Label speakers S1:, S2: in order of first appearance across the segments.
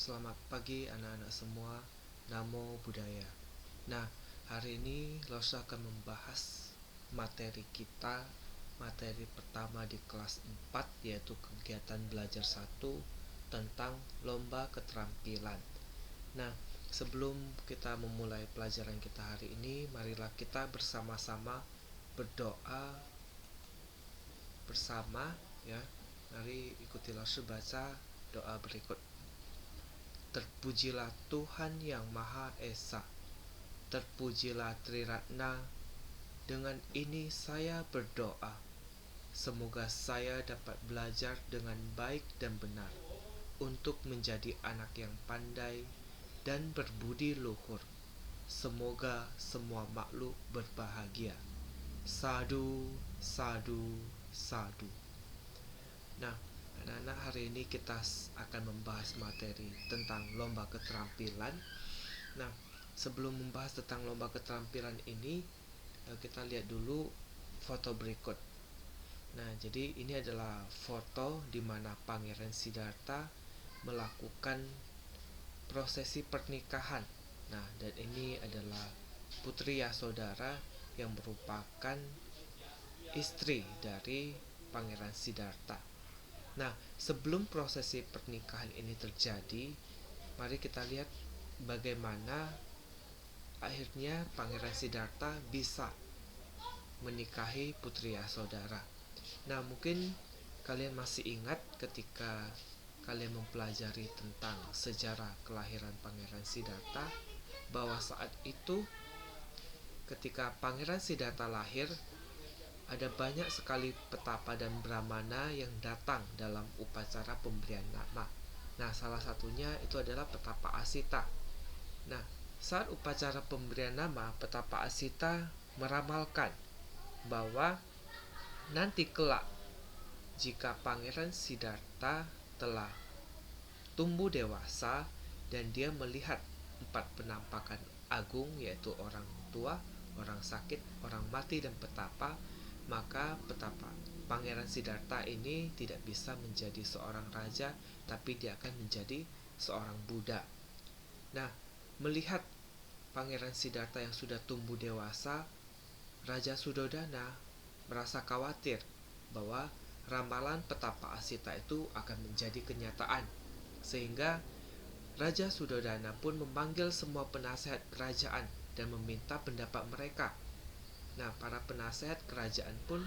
S1: Selamat pagi anak-anak semua. Namo Buddhaya. Nah, hari ini Losa akan membahas materi kita. Materi pertama di kelas 4 yaitu kegiatan belajar 1 tentang lomba keterampilan. Nah, sebelum kita memulai pelajaran kita hari ini, marilah kita bersama-sama berdoa bersama ya. Mari ikutilah baca doa berikut. Terpujilah Tuhan yang Maha Esa. Terpujilah Triratna. Dengan ini saya berdoa. Semoga saya dapat belajar dengan baik dan benar untuk menjadi anak yang pandai dan berbudi luhur. Semoga semua makhluk berbahagia. Sadu, sadu, sadu. Nah, anak-anak, hari ini kita akan membahas materi tentang lomba keterampilan. Nah, sebelum membahas tentang lomba keterampilan ini, kita lihat dulu foto berikut. Nah, jadi ini adalah foto di mana Pangeran Siddhartha melakukan prosesi pernikahan. Nah, dan ini adalah Putri Yasodhara yang merupakan istri dari Pangeran Siddhartha. Nah, sebelum prosesi pernikahan ini terjadi, mari kita lihat bagaimana akhirnya Pangeran Siddhartha bisa menikahi Putri Yasodhara. Nah, mungkin kalian masih ingat ketika kalian mempelajari tentang sejarah kelahiran Pangeran Siddhartha, bahwa saat itu ketika Pangeran Siddhartha lahir, ada banyak sekali petapa dan brahmana yang datang dalam upacara pemberian nama. Nah, salah satunya itu adalah petapa Asita. Nah, saat upacara pemberian nama, petapa Asita meramalkan bahwa nanti kelak jika Pangeran Siddhartha telah tumbuh dewasa dan dia melihat 4 penampakan agung, yaitu orang tua, orang sakit, orang mati, dan petapa, maka petapa Pangeran Siddhartha ini tidak bisa menjadi seorang raja, tapi dia akan menjadi seorang Buddha. Nah, melihat Pangeran Siddhartha yang sudah tumbuh dewasa, Raja Suddhodana merasa khawatir bahwa ramalan petapa Asita itu akan menjadi kenyataan, sehingga Raja Suddhodana pun memanggil semua penasehat kerajaan dan meminta pendapat mereka. Nah, para penasehat kerajaan pun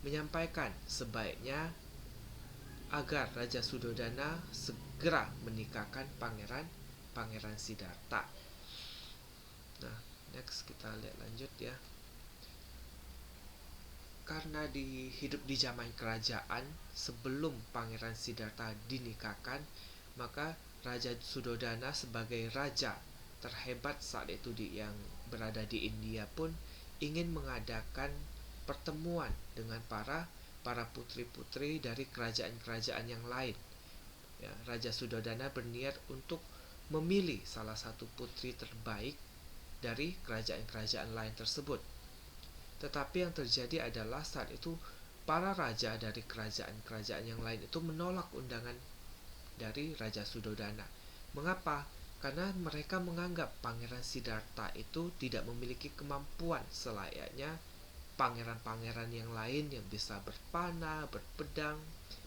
S1: menyampaikan sebaiknya agar Raja Suddhodana segera menikahkan Pangeran Siddhartha. Nah, next kita lihat lanjut ya. Karena hidup di zaman kerajaan sebelum Pangeran Siddhartha dinikahkan, maka Raja Suddhodana sebagai raja terhebat saat itu yang berada di India pun ingin mengadakan pertemuan dengan para putri-putri dari kerajaan-kerajaan yang lain. Ya, Raja Suddhodana berniat untuk memilih salah satu putri terbaik dari kerajaan-kerajaan lain tersebut. Tetapi yang terjadi adalah saat itu para raja dari kerajaan-kerajaan yang lain itu menolak undangan dari Raja Suddhodana. Mengapa? Karena mereka menganggap Pangeran Siddhartha itu tidak memiliki kemampuan selayaknya pangeran-pangeran yang lain yang bisa berpanah, berpedang,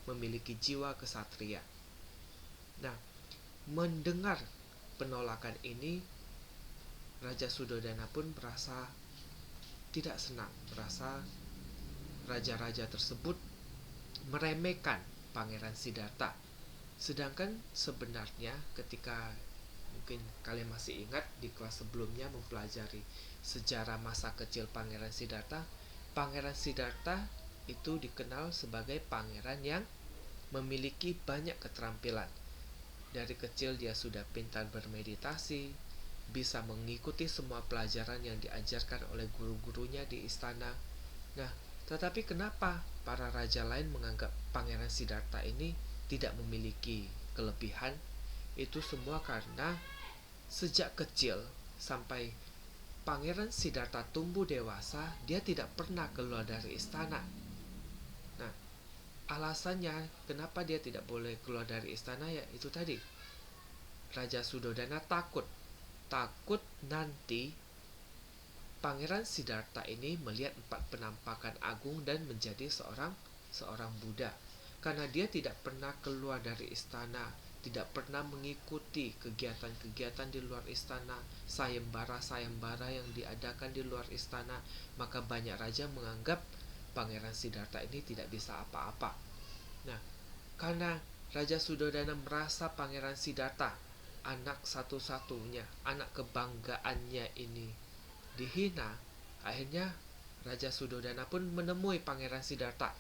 S1: memiliki jiwa kesatria. Nah, mendengar penolakan ini, Raja Suddhodana pun merasa tidak senang, merasa raja-raja tersebut meremehkan Pangeran Siddhartha. Sedangkan sebenarnya ketika mungkin kalian masih ingat di kelas sebelumnya mempelajari sejarah masa kecil Pangeran Siddhartha, Pangeran Siddhartha itu dikenal sebagai pangeran yang memiliki banyak keterampilan. Dari kecil dia sudah pintar bermeditasi, bisa mengikuti semua pelajaran yang diajarkan oleh guru-gurunya di istana. Nah, tetapi kenapa para raja lain menganggap Pangeran Siddhartha ini tidak memiliki kelebihan? Itu semua karena sejak kecil sampai Pangeran Siddhartha tumbuh dewasa, dia tidak pernah keluar dari istana. Nah, alasannya kenapa dia tidak boleh keluar dari istana ya itu tadi. Raja Sudodana takut nanti Pangeran Siddhartha ini melihat 4 penampakan agung dan menjadi seorang Buddha. Karena dia tidak pernah keluar dari istana, tidak pernah mengikuti kegiatan-kegiatan di luar istana, sayembara-sayembara yang diadakan di luar istana, maka banyak raja menganggap Pangeran Siddhartha ini tidak bisa apa-apa. Nah, karena Raja Sudodana merasa Pangeran Siddhartha, anak satu-satunya, anak kebanggaannya ini dihina, akhirnya Raja Sudodana pun menemui Pangeran Siddhartha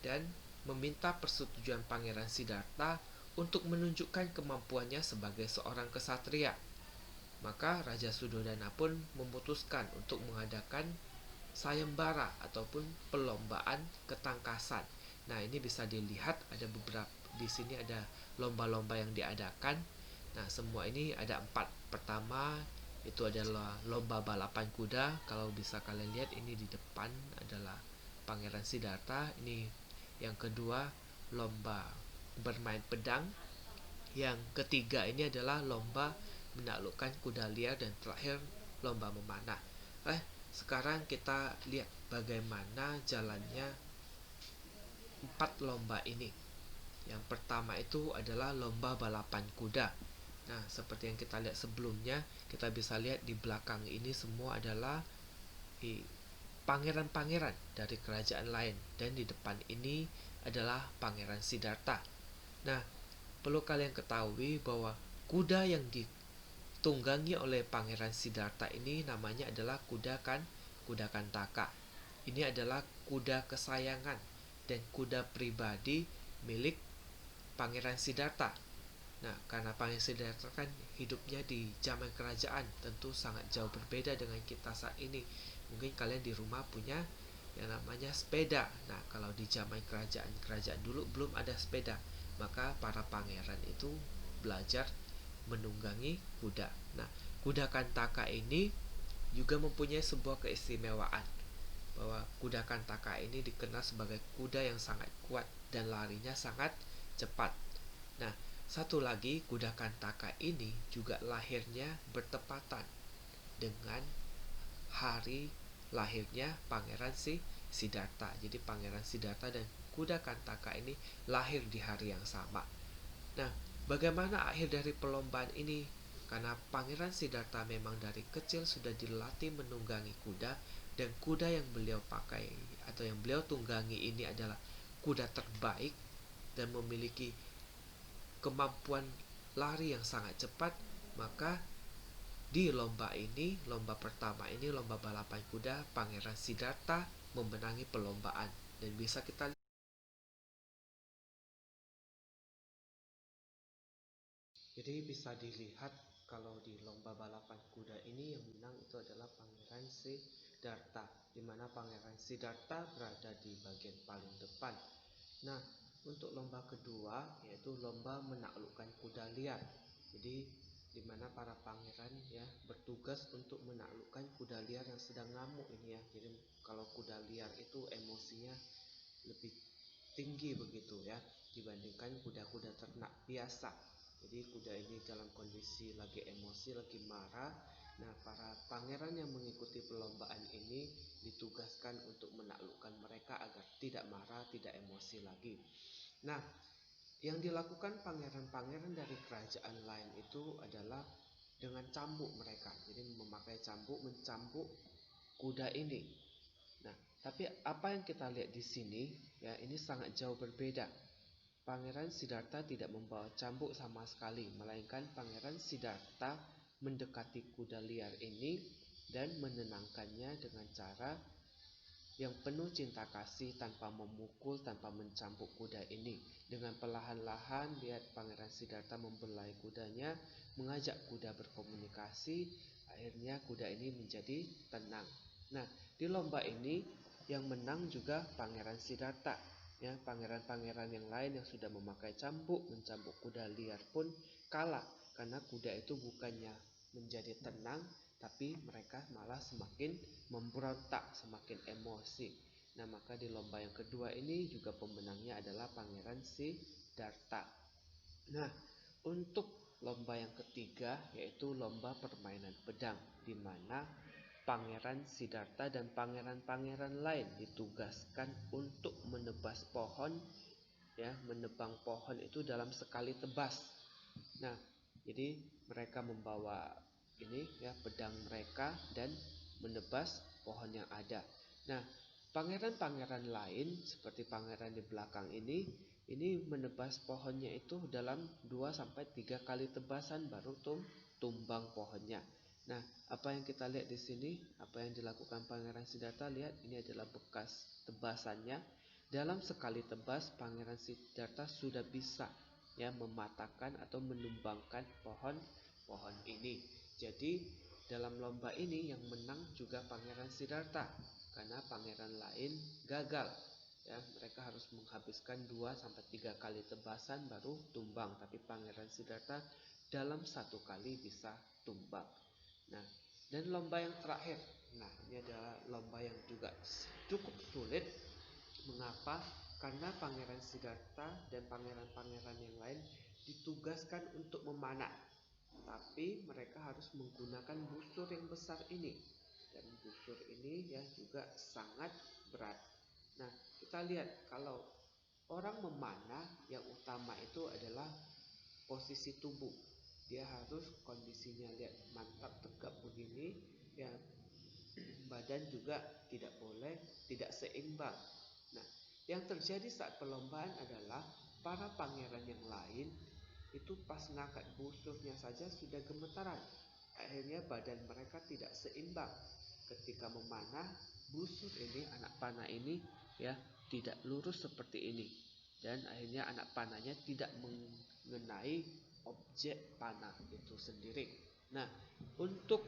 S1: dan meminta persetujuan Pangeran Siddhartha untuk menunjukkan kemampuannya sebagai seorang kesatria. Maka Raja Sudodana pun memutuskan untuk mengadakan sayembara ataupun perlombaan ketangkasan. Nah, ini bisa dilihat ada beberapa di sini, ada lomba-lomba yang diadakan. Nah, semua ini ada 4. Pertama itu adalah lomba balapan kuda. Kalau bisa kalian lihat ini di depan adalah Pangeran Siddhartha. Ini yang kedua lomba bermain pedang. Yang ketiga ini adalah lomba menaklukkan kuda liar, dan terakhir lomba memanah. Sekarang kita lihat bagaimana jalannya 4 lomba ini. Yang pertama itu adalah lomba balapan kuda. Nah, seperti yang kita lihat sebelumnya, kita bisa lihat di belakang ini semua adalah pangeran-pangeran dari kerajaan lain, dan di depan ini adalah Pangeran Siddhartha. Nah, perlu kalian ketahui bahwa kuda yang ditunggangi oleh Pangeran Siddhartha ini namanya adalah kuda Kantaka. Ini adalah kuda kesayangan dan kuda pribadi milik Pangeran Siddhartha. Nah, karena Pangeran Siddhartha kan hidupnya di zaman kerajaan, tentu sangat jauh berbeda dengan kita saat ini. Mungkin kalian di rumah punya yang namanya sepeda. Nah, kalau di zaman kerajaan dulu belum ada sepeda, maka para pangeran itu belajar menunggangi kuda. Nah, kuda Kantaka ini juga mempunyai sebuah keistimewaan, bahwa kuda Kantaka ini dikenal sebagai kuda yang sangat kuat dan larinya sangat cepat. Nah, satu lagi, kuda Kantaka ini juga lahirnya bertepatan dengan hari lahirnya Pangeran Siddhartha. Jadi Pangeran Siddhartha dan kuda Kantaka ini lahir di hari yang sama. Nah, bagaimana akhir dari perlombaan ini? Karena Pangeran Siddhartha memang dari kecil sudah dilatih menunggangi kuda, dan kuda yang beliau pakai atau yang beliau tunggangi ini adalah kuda terbaik dan memiliki kemampuan lari yang sangat cepat. Maka di lomba ini, lomba pertama ini, lomba balapan kuda, Pangeran Siddhartha memenangi perlombaan. Dan bisa kita jadi bisa dilihat kalau di lomba balapan kuda ini yang menang itu adalah Pangeran Siddhartha, di mana Pangeran Siddhartha berada di bagian paling depan. Nah, untuk lomba kedua yaitu lomba menaklukkan kuda liar. Jadi di mana para pangeran ya bertugas untuk menaklukkan kuda liar yang sedang ngamuk ini ya. Jadi kalau kuda liar itu emosinya lebih tinggi begitu ya dibandingkan kuda-kuda ternak biasa. Jadi kuda ini dalam kondisi lagi emosi, lagi marah. Nah, para pangeran yang mengikuti perlombaan ini ditugaskan untuk menaklukkan mereka agar tidak marah, tidak emosi lagi. Nah, yang dilakukan pangeran-pangeran dari kerajaan lain itu adalah dengan cambuk mereka. Jadi memakai cambuk, mencambuk kuda ini. Nah, tapi apa yang kita lihat di sini ya, ini sangat jauh berbeda. Pangeran Siddhartha tidak membawa cambuk sama sekali, melainkan Pangeran Siddhartha mendekati kuda liar ini dan menenangkannya dengan cara yang penuh cinta kasih, tanpa memukul, tanpa mencambuk kuda ini. Dengan perlahan-lahan lihat Pangeran Siddhartha membelai kudanya, mengajak kuda berkomunikasi. Akhirnya kuda ini menjadi tenang. Nah, di lomba ini yang menang juga Pangeran Siddhartha. Ya, pangeran-pangeran yang lain yang sudah memakai cambuk, mencambuk kuda liar pun kalah, karena kuda itu bukannya menjadi tenang, tapi mereka malah semakin memberontak, semakin emosi. Nah, maka di lomba yang kedua ini juga pemenangnya adalah Pangeran Siddhartha. Nah, untuk lomba yang ketiga yaitu lomba permainan pedang, di mana Pangeran Siddhartha dan pangeran-pangeran lain ditugaskan untuk menebas pohon, ya, menebang pohon itu dalam sekali tebas. Nah, jadi mereka membawa ini, ya, pedang mereka dan menebas pohon yang ada. Nah, pangeran-pangeran lain seperti pangeran di belakang ini menebas pohonnya itu dalam 2 sampai 3 kali tebasan baru tumbang pohonnya. Nah, apa yang kita lihat di sini, apa yang dilakukan Pangeran Siddhartha, lihat ini adalah bekas tebasannya. Dalam sekali tebas, Pangeran Siddhartha sudah bisa, ya, mematahkan atau menumbangkan pohon ini. Jadi dalam lomba ini yang menang juga Pangeran Siddhartha karena pangeran lain gagal. Ya, mereka harus menghabiskan 2 sampai 3 kali tebasan baru tumbang, tapi Pangeran Siddhartha dalam 1 kali bisa tumbang. Nah, dan lomba yang terakhir. Nah, ini adalah lomba yang juga cukup sulit. Mengapa? Karena Pangeran Siddhartha dan pangeran-pangeran yang lain ditugaskan untuk memanah, tapi mereka harus menggunakan busur yang besar ini. Dan busur ini, ya, juga sangat berat. Nah, kita lihat kalau orang memanah yang utama itu adalah posisi tubuh. Dia harus kondisinya, lihat, mantap tegap begini, ya, badan juga tidak seimbang. Nah, yang terjadi saat perlombaan adalah para pangeran yang lain itu pas ngangkat busurnya saja sudah gemetaran. Akhirnya badan mereka tidak seimbang. Ketika memanah, busur ini, anak panah ini, ya, tidak lurus seperti ini. Dan akhirnya anak panahnya tidak mengenai objek panah itu sendiri. Nah, untuk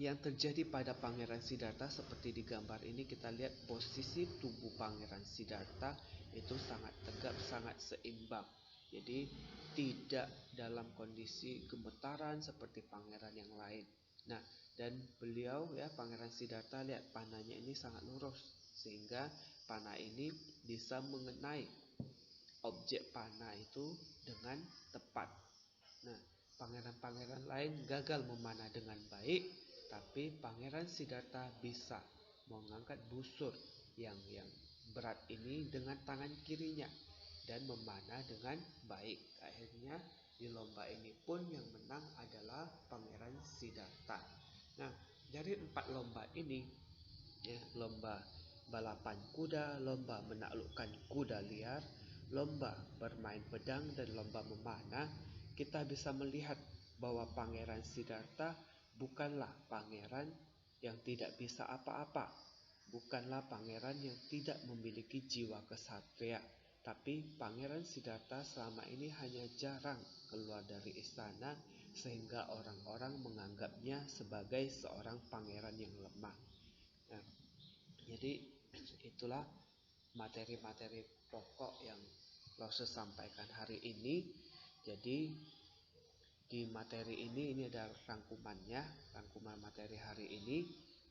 S1: yang terjadi pada Pangeran Siddhartha seperti di gambar ini, kita lihat posisi tubuh Pangeran Siddhartha itu sangat tegap, sangat seimbang. Jadi tidak dalam kondisi gemetaran seperti pangeran yang lain. Nah, dan beliau, ya, Pangeran Siddhartha, lihat panahnya ini sangat lurus sehingga panah ini bisa mengenai objek panah itu dengan tepat. Nah, pangeran-pangeran lain gagal memanah dengan baik, tapi Pangeran Siddhartha bisa mengangkat busur yang berat ini dengan tangan kirinya dan memanah dengan baik. Akhirnya di lomba ini pun yang menang adalah Pangeran Siddhartha. Nah, dari 4 lomba ini, ya, lomba balapan kuda, lomba menaklukkan kuda liar, lomba bermain pedang, dan lomba memanah, kita bisa melihat bahwa Pangeran Siddhartha bukanlah pangeran yang tidak bisa apa-apa, bukanlah pangeran yang tidak memiliki jiwa kesatria, tapi Pangeran Siddhartha selama ini hanya jarang keluar dari istana sehingga orang-orang menganggapnya sebagai seorang pangeran yang lemah. Nah, jadi itulah materi-materi pokok yang Lause sampaikan hari ini. Jadi di materi ini ada rangkumannya, rangkuman materi hari ini.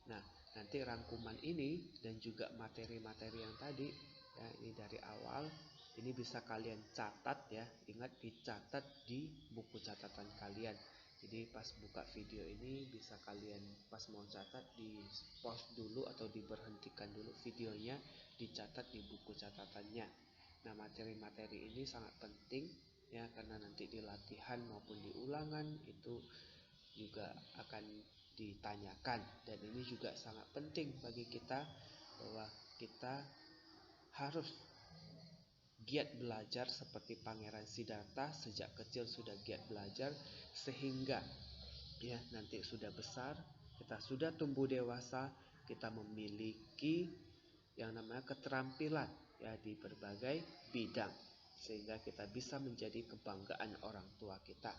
S1: Nah, nanti rangkuman ini dan juga materi-materi yang tadi, ya, ini dari awal, ini bisa kalian catat, ya. Ingat, dicatat di buku catatan kalian. Jadi pas buka video ini bisa kalian pas mau catat di pause dulu atau diberhentikan dulu videonya, dicatat di buku catatannya. Nah, materi-materi ini sangat penting, ya, karena nanti di latihan maupun di ulangan itu juga akan ditanyakan, dan ini juga sangat penting bagi kita bahwa kita harus giat belajar seperti Pangeran Siddhartha. Sejak kecil sudah giat belajar sehingga, ya, nanti sudah besar, kita sudah tumbuh dewasa, kita memiliki yang namanya keterampilan, ya, di berbagai bidang sehingga kita bisa menjadi kebanggaan orang tua kita.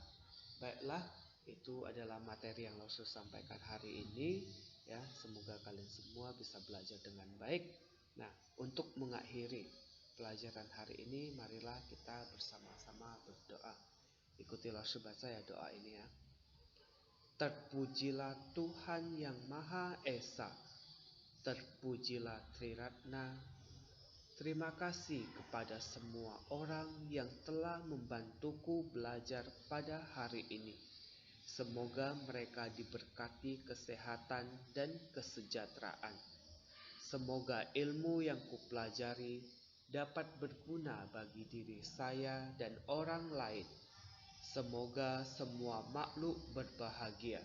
S1: Baiklah, itu adalah materi yang Lause sampaikan hari ini, ya. Semoga kalian semua bisa belajar dengan baik. Nah, untuk mengakhiri pelajaran hari ini, marilah kita bersama-sama berdoa. Ikuti Lause baca, ya, doa ini, ya. Terpujilah Tuhan yang Maha Esa, terpujilah Triratna, Terima kasih kepada semua orang yang telah membantuku belajar pada hari ini. Semoga mereka diberkati kesehatan dan kesejahteraan. Semoga ilmu yang kupelajari dapat berguna bagi diri saya dan orang lain. Semoga semua makhluk berbahagia.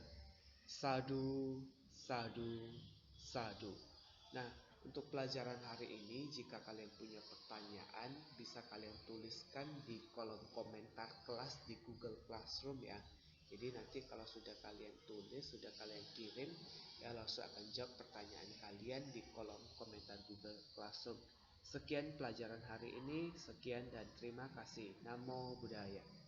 S1: Sadu, sadu, sadu. Nah, untuk pelajaran hari ini, jika kalian punya pertanyaan, bisa kalian tuliskan di kolom komentar kelas di Google Classroom ya. Jadi nanti kalau sudah kalian tulis, sudah kalian kirim, ya langsung akan jawab pertanyaan kalian di kolom komentar Google Classroom. Sekian pelajaran hari ini, sekian dan terima kasih. Namo Buddhaya.